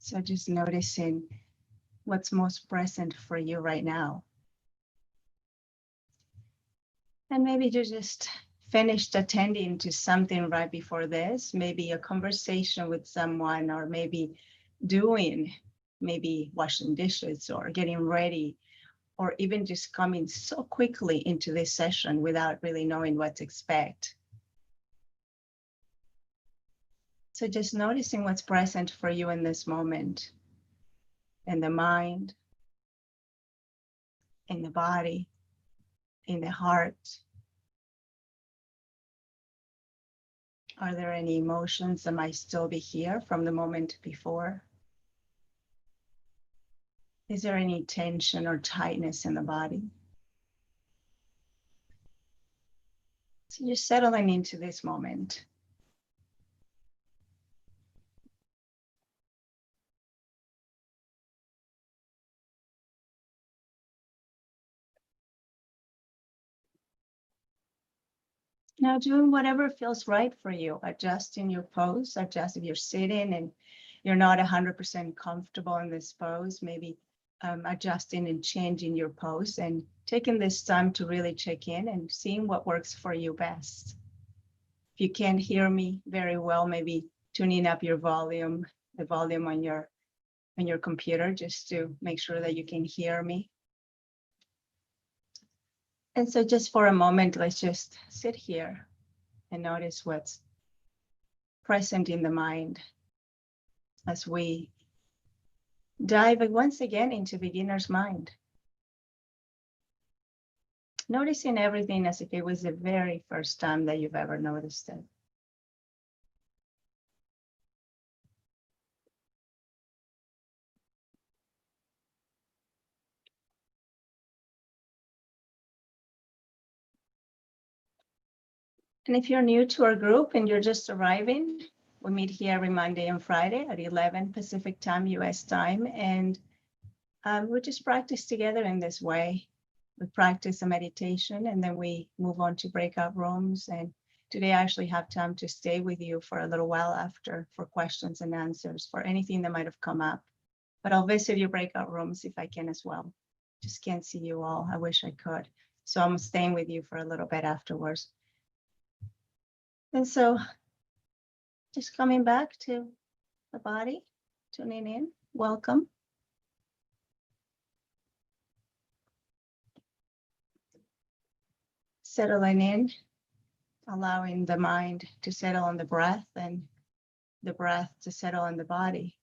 So just noticing what's most present for you right now. And maybe you just finished attending to something right before this, maybe a conversation with someone, or maybe maybe washing dishes or getting ready, or even just coming so quickly into this session without really knowing what to expect. So just noticing what's present for you in this moment, in the mind, in the body, in the heart. Are there any emotions that might still be here from the moment before? Is there any tension or tightness in the body? So you're settling into this moment. Now doing whatever feels right for you, adjusting your pose, adjust if you're sitting and you're not 100% comfortable in this pose, maybe adjusting and changing your pose and taking this time to really check in and seeing what works for you best. If you can't hear me very well, maybe tuning up your volume, the volume on your computer, just to make sure that you can hear me. And so just for a moment, let's just sit here and notice what's present in the mind as we dive once again into beginner's mind. Noticing everything as if it was the very first time that you've ever noticed it. And if you're new to our group and you're just arriving, we meet here every Monday and Friday at 11 Pacific time, US time, and we just practice together in this way. We practice a meditation and then we move on to breakout rooms. And today I actually have time to stay with you for a little while after for questions and answers for anything that might have come up. But I'll visit your breakout rooms if I can as well. Just can't see you all. I wish I could. So I'm staying with you for a little bit afterwards. And so just coming back to the body, tuning in, welcome. Settling in, allowing the mind to settle on the breath and the breath to settle on the body.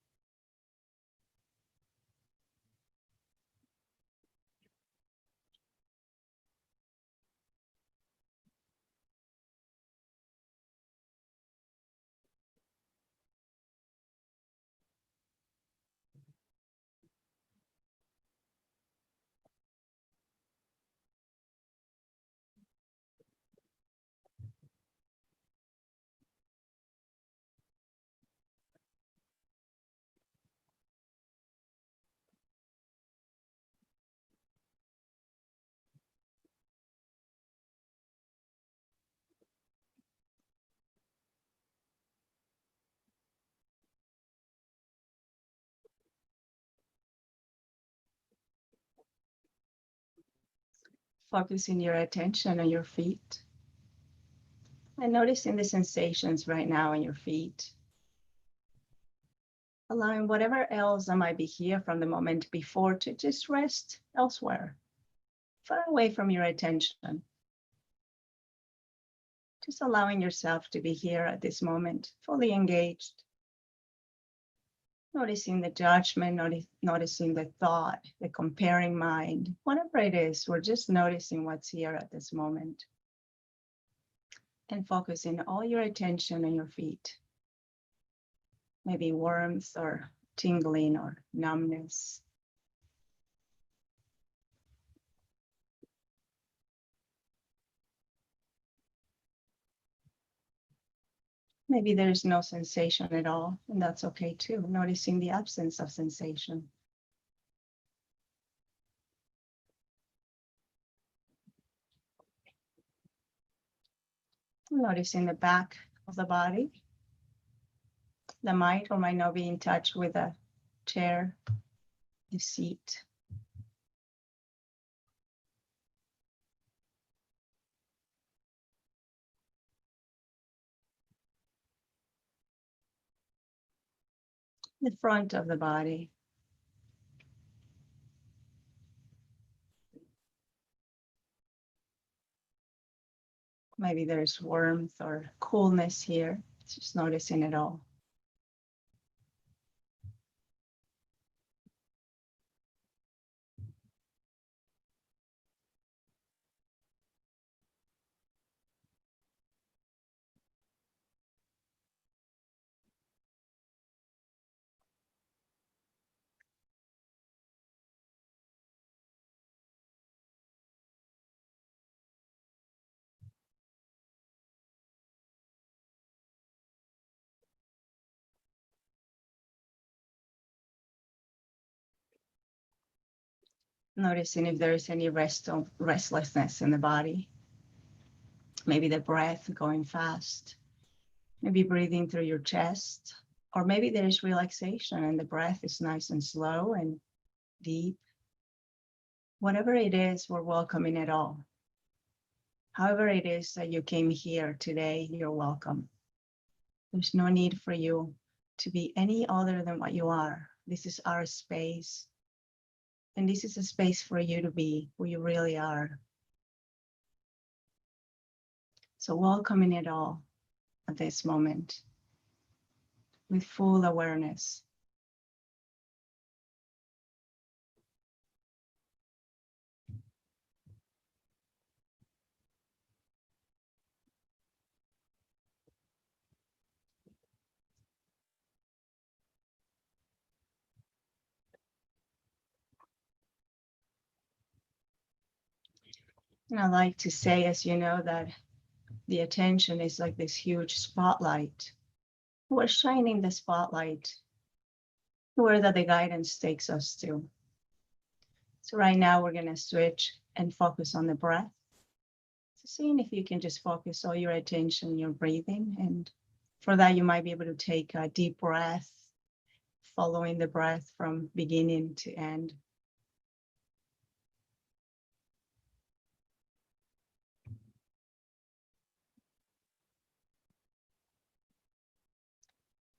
Focusing your attention on your feet and noticing the sensations right now in your feet. Allowing whatever else that might be here from the moment before to just rest elsewhere, far away from your attention. Just allowing yourself to be here at this moment, fully engaged. Noticing the judgment, noticing the thought, the comparing mind, whatever it is, we're just noticing what's here at this moment. And focusing all your attention on your feet. Maybe warmth or tingling or numbness. Maybe there's no sensation at all, and that's okay too. Noticing the absence of sensation. Noticing the back of the body. That might or might not be in touch with the chair, the seat. The front of the body. Maybe there's warmth or coolness here. Just noticing it all. Noticing if there's any restlessness in the body. Maybe the breath going fast. Maybe breathing through your chest. Or maybe there's relaxation and the breath is nice and slow and deep. Whatever it is, we're welcoming it all. However it is that you came here today, you're welcome. There's no need for you to be any other than what you are. This is our space. And this is a space for you to be who you really are. So welcoming it all at this moment with full awareness. And I like to say, as you know, that the attention is like this huge spotlight. We're shining the spotlight where that the guidance takes us to. So right now we're going to switch and focus on the breath. So seeing if you can just focus all your attention, your breathing. And for that, you might be able to take a deep breath, following the breath from beginning to end.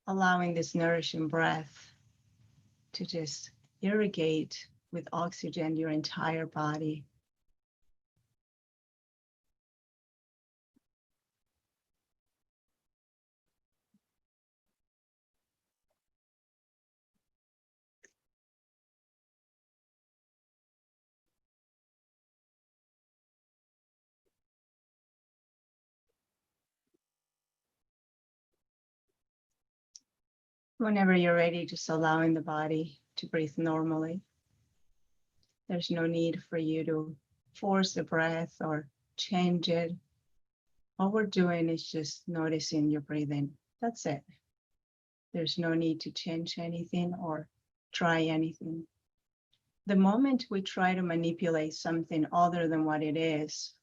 Allowing this nourishing breath to just irrigate with oxygen your entire body. Whenever you're ready, just allowing the body to breathe normally. There's no need for you to force the breath or change it. All we're doing is just noticing your breathing. That's it. There's no need to change anything or try anything. The moment we try to manipulate something other than what it is,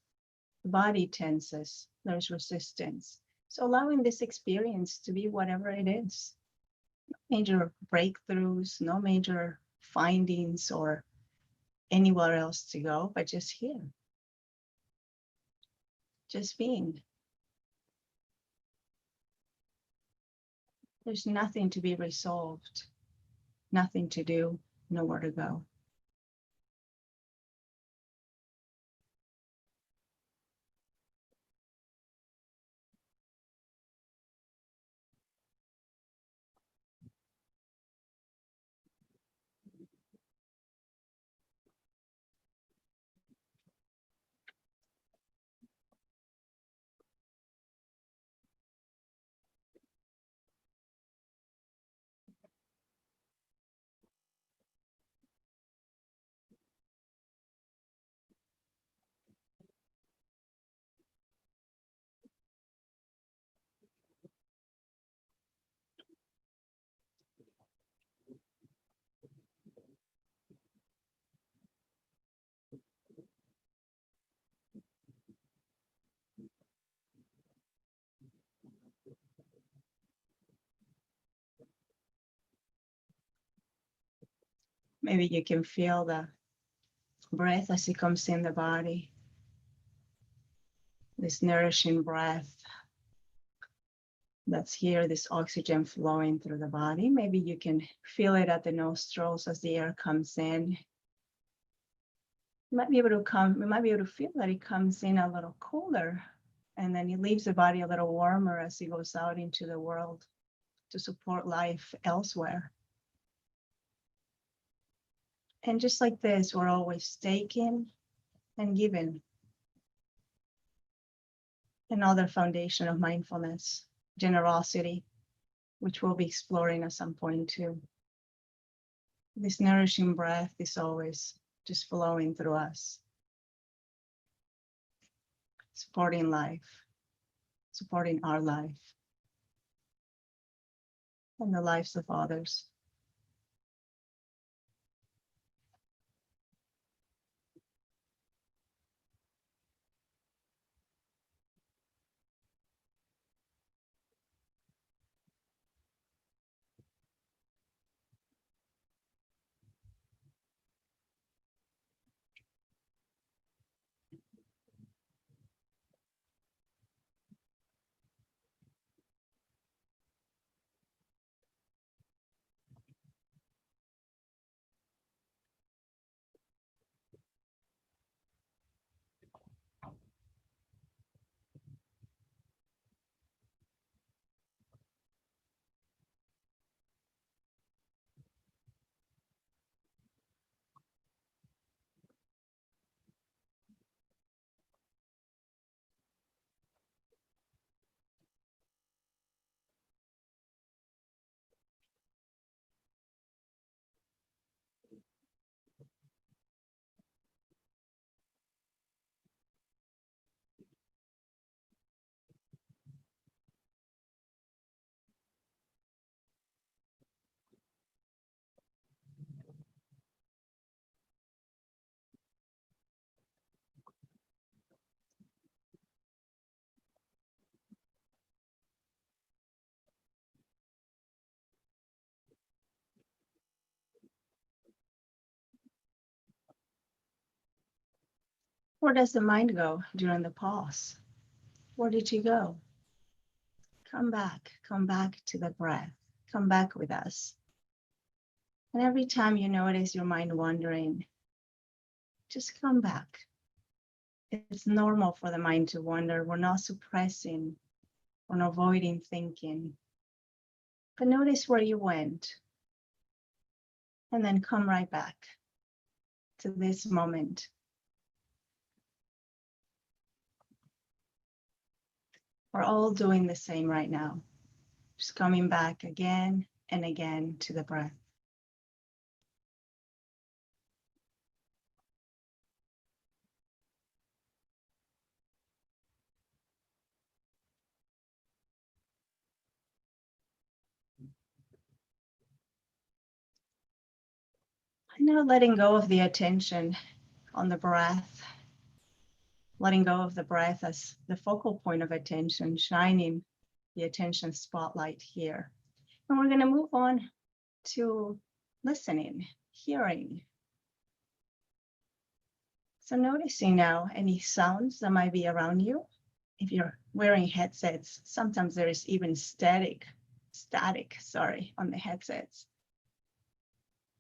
the body tenses, there's resistance. So allowing this experience to be whatever it is. Major breakthroughs, no major findings or anywhere else to go, but just here. Just being. There's nothing to be resolved, nothing to do, nowhere to go. Maybe you can feel the breath as it comes in the body, this nourishing breath that's here, this oxygen flowing through the body. Maybe you can feel it at the nostrils as the air comes in. You might be able to feel that it comes in a little cooler, and then it leaves the body a little warmer as it goes out into the world to support life elsewhere. And just like this, we're always taking and giving. Another foundation of mindfulness, generosity, which we'll be exploring at some point too. This nourishing breath is always just flowing through us, supporting life, supporting our life, and the lives of others. Where does the mind go during the pause? Where did you go? Come back to the breath. Come back with us. And every time you notice your mind wandering, just come back. It's normal for the mind to wander. We're not suppressing, we're not avoiding thinking. But notice where you went. And then come right back to this moment. We're all doing the same right now. Just coming back again and again to the breath. And now letting go of the attention on the breath, letting go of the breath as the focal point of attention, shining the attention spotlight here. And we're going to move on to listening, hearing. So noticing now any sounds that might be around you. If you're wearing headsets, sometimes there is even static, on the headsets.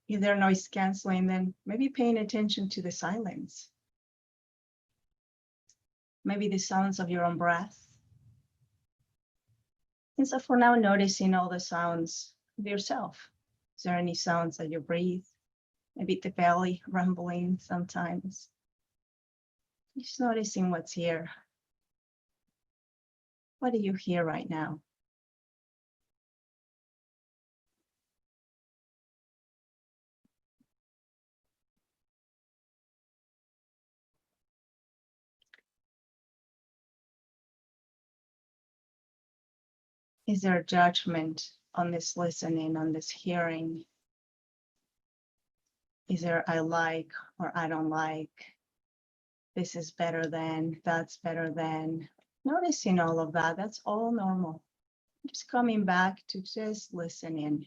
If they're noise canceling, then maybe paying attention to the silence. Maybe the sounds of your own breath. And so for now, noticing all the sounds of yourself. Is there any sounds that you breathe? Maybe the belly rumbling sometimes. Just noticing what's here. What do you hear right now? Is there a judgment on this listening, on this hearing? Is there I like or I don't like? This is better than, that's better than. Noticing all of that, that's all normal. Just coming back to just listening.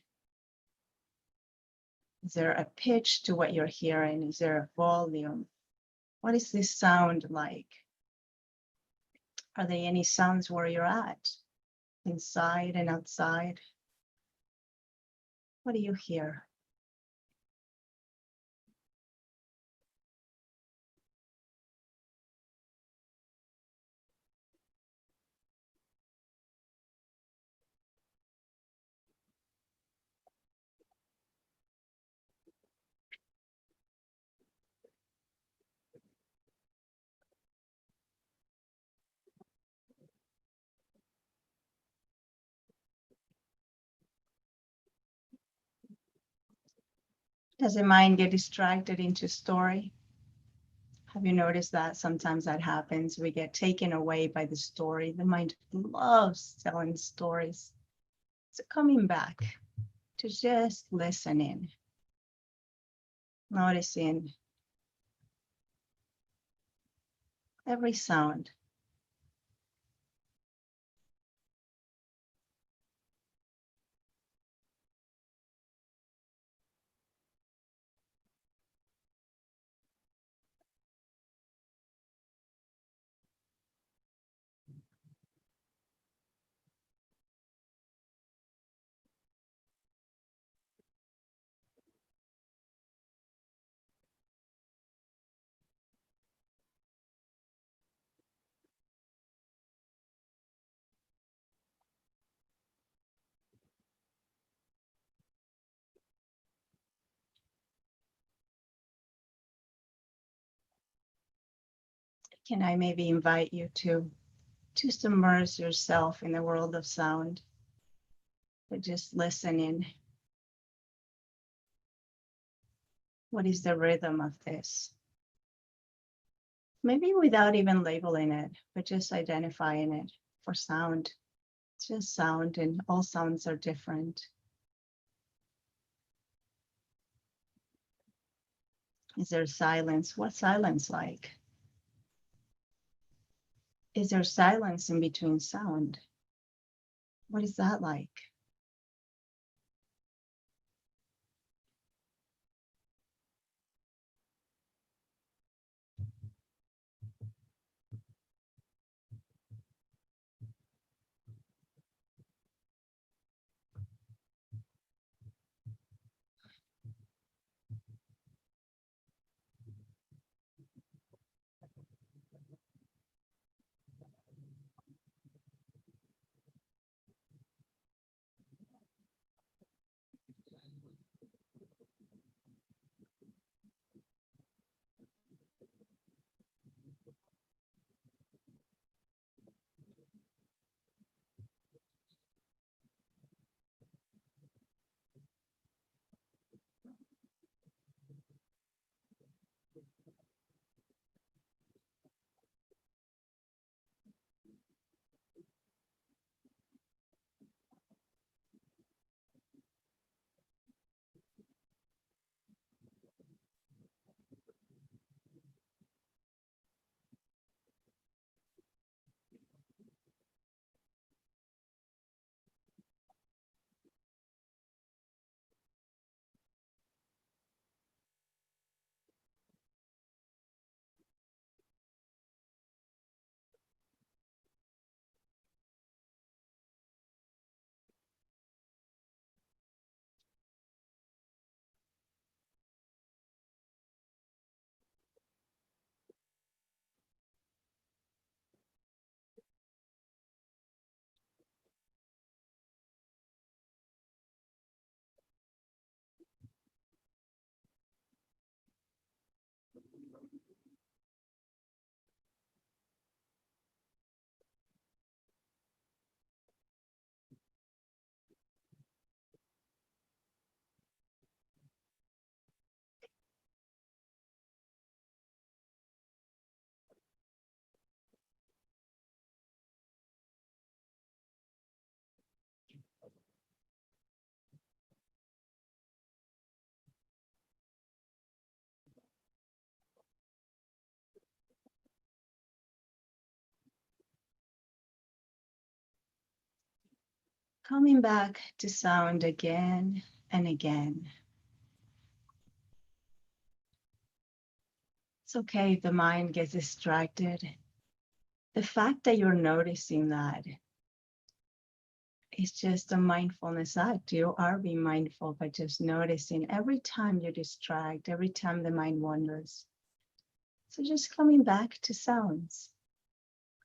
Is there a pitch to what you're hearing? Is there a volume? What is this sound like? Are there any sounds where you're at? Inside and outside? What do you hear? Does the mind get distracted into story? Have you noticed that sometimes that happens? We get taken away by the story. The mind loves telling stories. So coming back to just listening, noticing every sound. Can I maybe invite you to submerge yourself in the world of sound, but just listening. What is the rhythm of this? Maybe without even labeling it, but just identifying it for sound. It's just sound, and all sounds are different. Is there silence? What's silence like? Is there silence in between sound? What is that like? Coming back to sound again and again. It's okay if the mind gets distracted. The fact that you're noticing that is just a mindfulness act. You are being mindful by just noticing every time you distract, every time the mind wanders. So just coming back to sounds.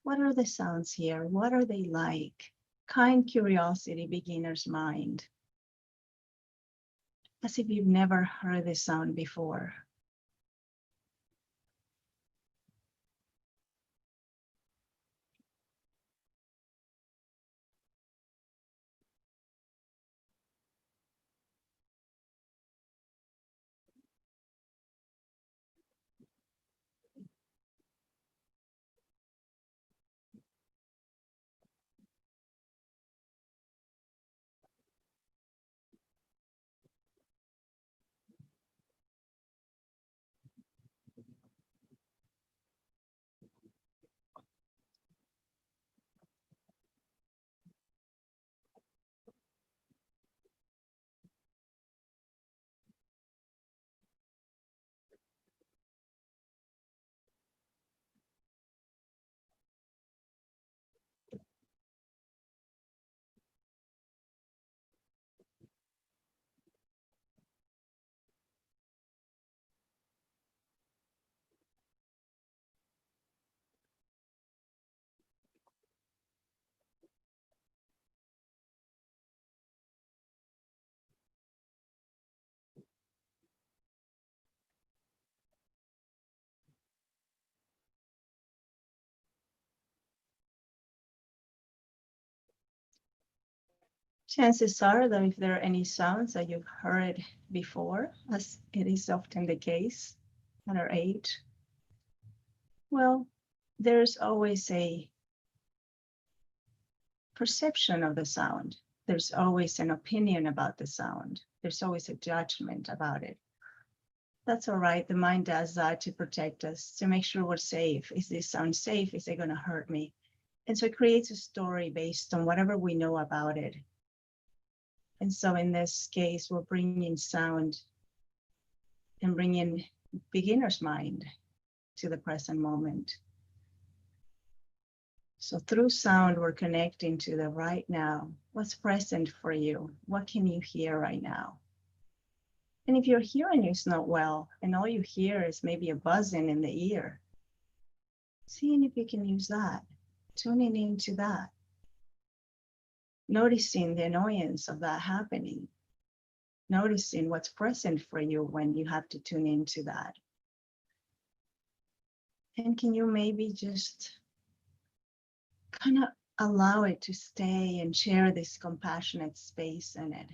What are the sounds here? What are they like? Kind curiosity, beginner's mind. As if you've never heard the sound before. Chances are that if there are any sounds that you've heard before, as it is often the case at our age, well, there's always a perception of the sound. There's always an opinion about the sound. There's always a judgment about it. That's all right. The mind does that to protect us, to make sure we're safe. Is this sound safe? Is it going to hurt me? And so it creates a story based on whatever we know about it. And so in this case, we're bringing sound and bringing beginner's mind to the present moment. So through sound, we're connecting to the right now. What's present for you? What can you hear right now? And if your hearing is not well, and all you hear is maybe a buzzing in the ear, seeing if you can use that, tuning into that, noticing the annoyance of that happening, noticing what's present for you when you have to tune into that. And can you maybe just kind of allow it to stay and share this compassionate space in it?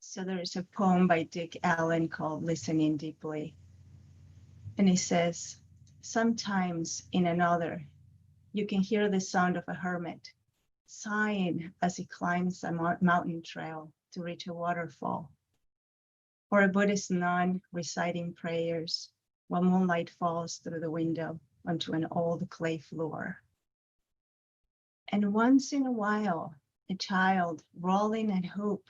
So there is a poem by Dick Allen called Listening Deeply. And it says, sometimes in another, you can hear the sound of a hermit sighing as he climbs a mountain trail to reach a waterfall, or a Buddhist nun reciting prayers while moonlight falls through the window onto an old clay floor. And once in a while, a child rolling a hoop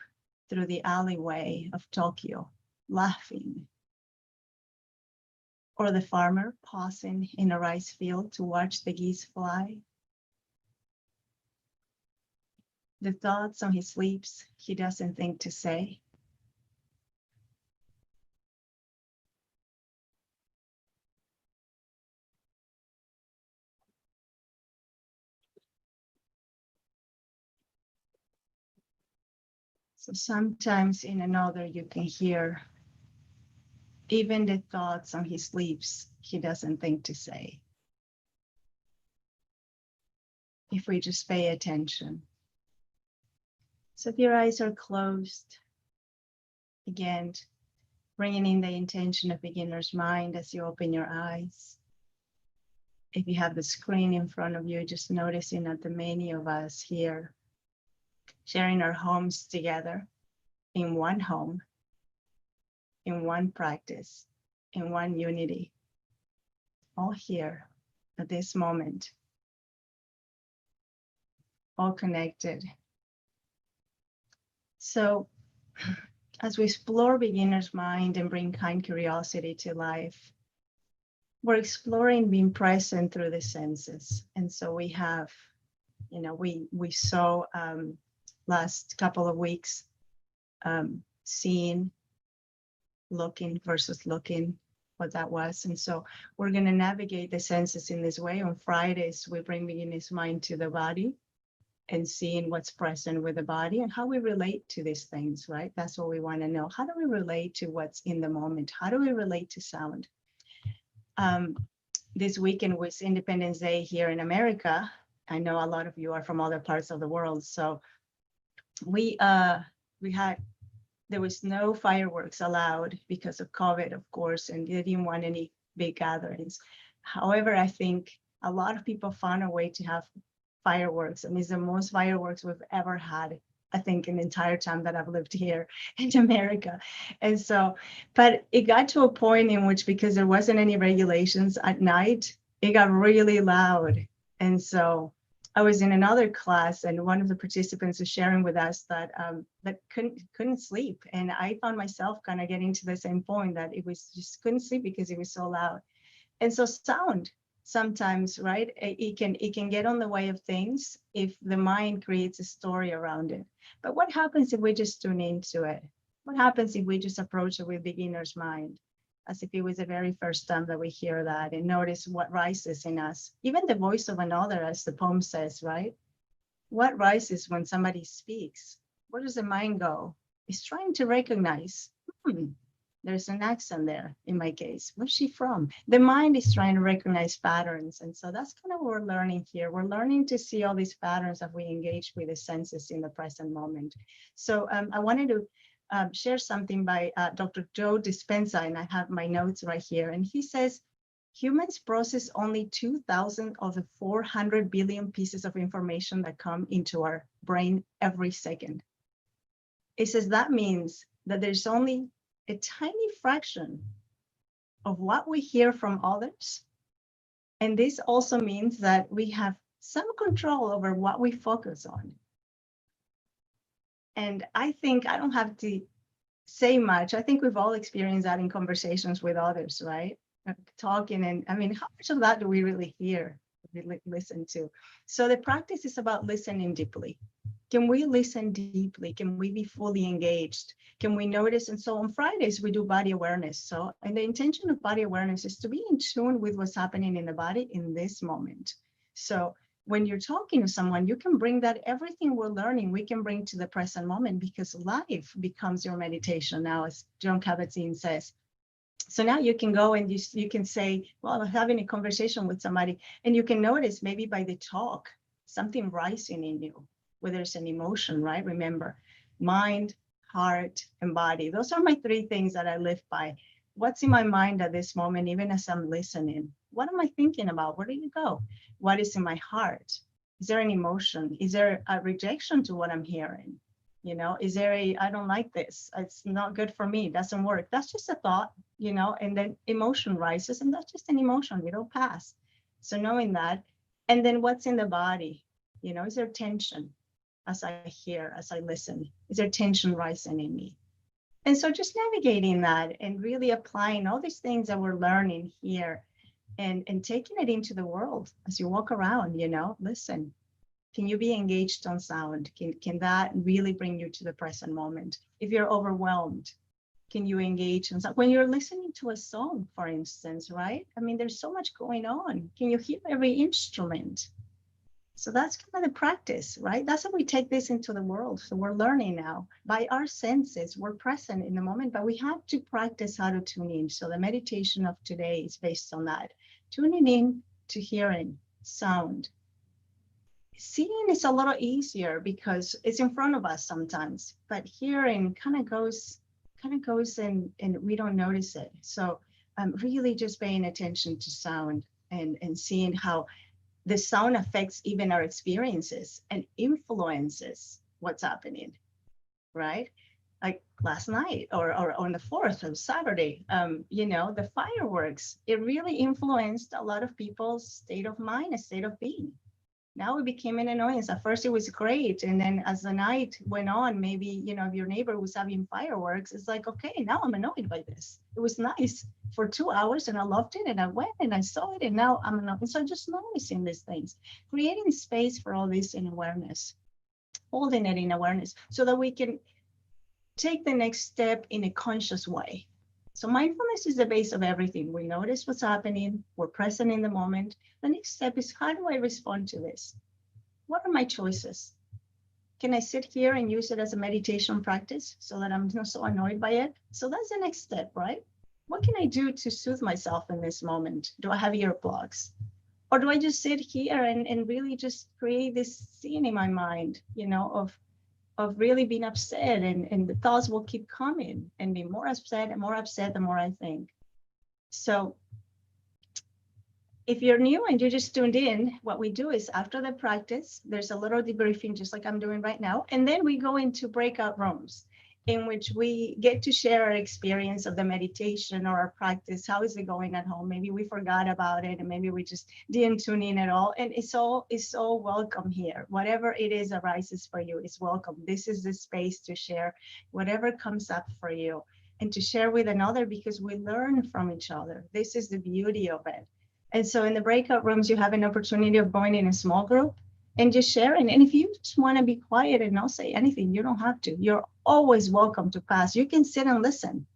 through the alleyway of Tokyo, laughing. Or the farmer pausing in a rice field to watch the geese fly. The thoughts on his lips he doesn't think to say. So sometimes in another you can hear even the thoughts on his lips he doesn't think to say. If we just pay attention. So if your eyes are closed, again, bringing in the intention of beginner's mind as you open your eyes. If you have the screen in front of you, just noticing that the many of us here sharing our homes together in one home, in one practice, in one unity, all here at this moment, all connected. So as we explore beginner's mind and bring kind curiosity to life, we're exploring being present through the senses. And so we have, we saw last couple of weeks, seeing, looking versus looking, what that was. And so we're going to navigate the senses in this way. On Fridays, we bring beginner's mind to the body and seeing what's present with the body and how we relate to these things, right? That's what we want to know. How do we relate to what's in the moment? How do we relate to sound? This weekend was Independence Day here in America. I know a lot of you are from other parts of the world. So there was no fireworks allowed because of COVID, of course, and they didn't want any big gatherings. However, I think a lot of people found a way to have fireworks. I mean, it's the most fireworks we've ever had, I think, in the entire time that I've lived here in America. And so, but it got to a point in which, because there wasn't any regulations at night, it got really loud. And so I was in another class, and one of the participants was sharing with us that that couldn't sleep, and I found myself kind of getting to the same point, that it was just couldn't sleep because it was so loud. And so sound sometimes, right? It can get on the way of things if the mind creates a story around it. But what happens if we just tune into it? What happens if we just approach it with beginner's mind, as if it was the very first time that we hear that, and notice what rises in us? Even the voice of another, as the poem says, right? What rises when somebody speaks? Where does the mind go? It's trying to recognize, there's an accent there in my case. Where's she from? The mind is trying to recognize patterns. And so that's kind of what we're learning here. We're learning to see all these patterns that we engage with the senses in the present moment. So I wanted to share something by Dr. Joe Dispenza, and I have my notes right here. And he says, humans process only 2,000 of the 400 billion pieces of information that come into our brain every second. It says that means that there's only a tiny fraction of what we hear from others. And this also means that we have some control over what we focus on. And I think I don't have to say much. I think we've all experienced that in conversations with others, right? Talking, and I mean, how much of that do we really hear, listen to? So the practice is about listening deeply. Can we listen deeply? Can we be fully engaged? Can we notice? And so on Fridays, we do body awareness. So, and the intention of body awareness is to be in tune with what's happening in the body in this moment. So when you're talking to someone, you can bring that, everything we're learning, we can bring to the present moment, because life becomes your meditation now, as Jon Kabat-Zinn says. So now you can go and you can say, well, I'm having a conversation with somebody, and you can notice maybe by the talk, something rising in you, whether it's an emotion, right? Remember, mind, heart, and body. Those are my three things that I live by. What's in my mind at this moment, even as I'm listening? What am I thinking about? Where did it go? What is in my heart? Is there an emotion? Is there a rejection to what I'm hearing? Is there I don't like this. It's not good for me. It doesn't work. That's just a thought, and then emotion rises, and that's just an emotion. It'll pass. So knowing that, and then what's in the body? Is there tension as I hear, as I listen? Is there tension rising in me? And so just navigating that and really applying all these things that we're learning here and taking it into the world as you walk around, listen. Can you be engaged on sound? Can that really bring you to the present moment? If you're overwhelmed, can you engage in sound? When you're listening to a song, for instance, right? I mean, there's so much going on. Can you hear every instrument? So that's kind of the practice, right? That's how we take this into the world. So we're learning now by our senses. We're present in the moment, but we have to practice how to tune in. So the meditation of today is based on that. Tuning in to hearing sound. Seeing is a little easier because it's in front of us sometimes, but hearing kind of goes and we don't notice it. So really just paying attention to sound and seeing how the sound affects even our experiences and influences what's happening, right? Like last night or on the 4th of Saturday, the fireworks, it really influenced a lot of people's state of mind, a state of being. Now it became an annoyance. At first it was great. And then as the night went on, maybe, if your neighbor was having fireworks, it's like, okay, now I'm annoyed by this. It was nice for 2 hours and I loved it and I went and I saw it and now I'm annoyed. And so just noticing these things, creating space for all this in awareness, holding it in awareness so that we can take the next step in a conscious way. So mindfulness is the base of everything. We notice what's happening. We're present in the moment. The next step is, how do I respond to this? What are my choices? Can I sit here and use it as a meditation practice so that I'm not so annoyed by it? So that's the next step, right? What can I do to soothe myself in this moment? Do I have earplugs? Or do I just sit here and really just create this scene in my mind, of really being upset, and the thoughts will keep coming and be more upset the more I think. So if you're new and you just tuned in, what we do is after the practice, there's a little debriefing just like I'm doing right now. And then we go into breakout rooms in which we get to share our experience of the meditation or our practice. How is it going at home? Maybe we forgot about it and maybe we just didn't tune in at all. And it's all welcome here. Whatever it is arises for you is welcome. This is the space to share whatever comes up for you and to share with another, because we learn from each other. This is the beauty of it. And so in the breakout rooms, you have an opportunity of going in a small group and just sharing. And if you just want to be quiet and not say anything, you don't have to. You're always welcome to pass. You can sit and listen.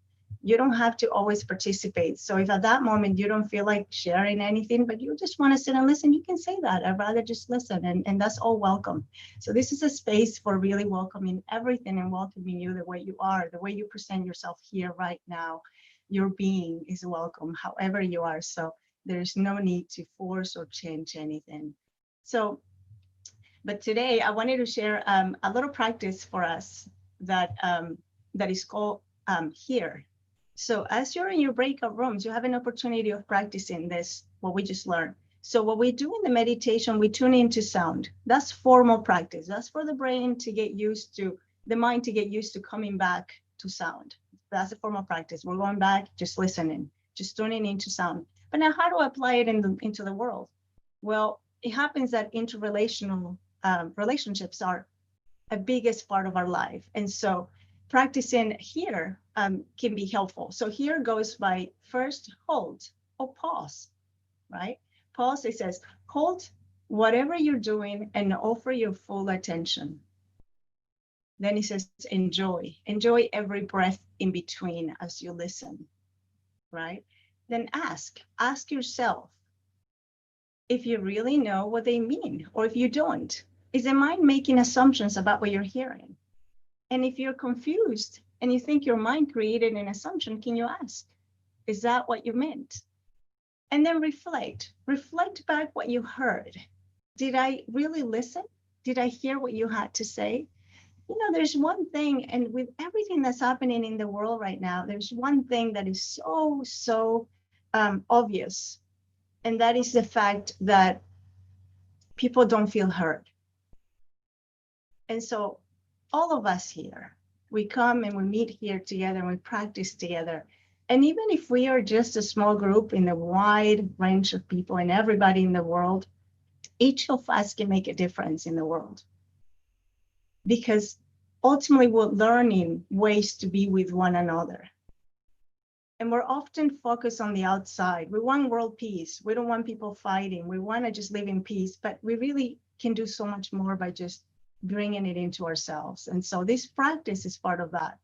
You don't have to always participate. So if at that moment you don't feel like sharing anything, but you just want to sit and listen, you can say that. I'd rather just listen. And that's all welcome. So this is a space for really welcoming everything and welcoming you the way you are, the way you present yourself here right now. Your being is welcome, however you are. So there's no need to force or change anything. So, but today I wanted to share a little practice for us that is called here. So as you're in your breakout rooms, you have an opportunity of practicing this, what we just learned. So what we do in the meditation, we tune into sound. That's formal practice. That's for the brain to get used to, the mind to get used to coming back to sound. That's a formal practice. We're going back, just listening, just tuning into sound. But now how do I apply it into the world? Well, it happens that interrelational relationships are a biggest part of our life. And so practicing here can be helpful. So here goes by first hold or pause, right? Pause, it says, hold whatever you're doing and offer your full attention. Then it says, enjoy every breath in between as you listen, right? Then ask yourself if you really know what they mean, or if you don't. Is the mind making assumptions about what you're hearing? And if you're confused and you think your mind created an assumption, can you ask, is that what you meant? And then reflect back what you heard. Did I really listen? Did I hear what you had to say? There's one thing, and with everything that's happening in the world right now, there's one thing that is so obvious. And that is the fact that people don't feel heard. And so all of us here, we come and we meet here together and we practice together. And even if we are just a small group in a wide range of people and everybody in the world, each of us can make a difference in the world. Because ultimately we're learning ways to be with one another. And we're often focused on the outside. We want world peace. We don't want people fighting. We want to just live in peace, but we really can do so much more by just bringing it into ourselves. And so this practice is part of that.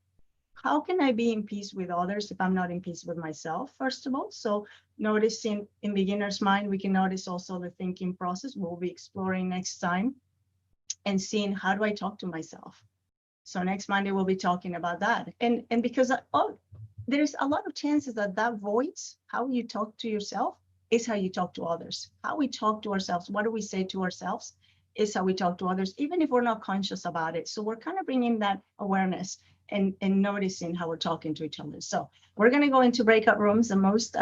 How can I be in peace with others if I'm not in peace with myself, first of all? So noticing in beginner's mind, we can notice also the thinking process we'll be exploring next time, and seeing, how do I talk to myself? So next Monday, we'll be talking about that. And because there's a lot of chances that voice, how you talk to yourself, is how you talk to others. How we talk to ourselves, what do we say to ourselves, is how we talk to others, even if we're not conscious about it. So we're kind of bringing that awareness and noticing how we're talking to each other. So we're going to go into breakout rooms. The most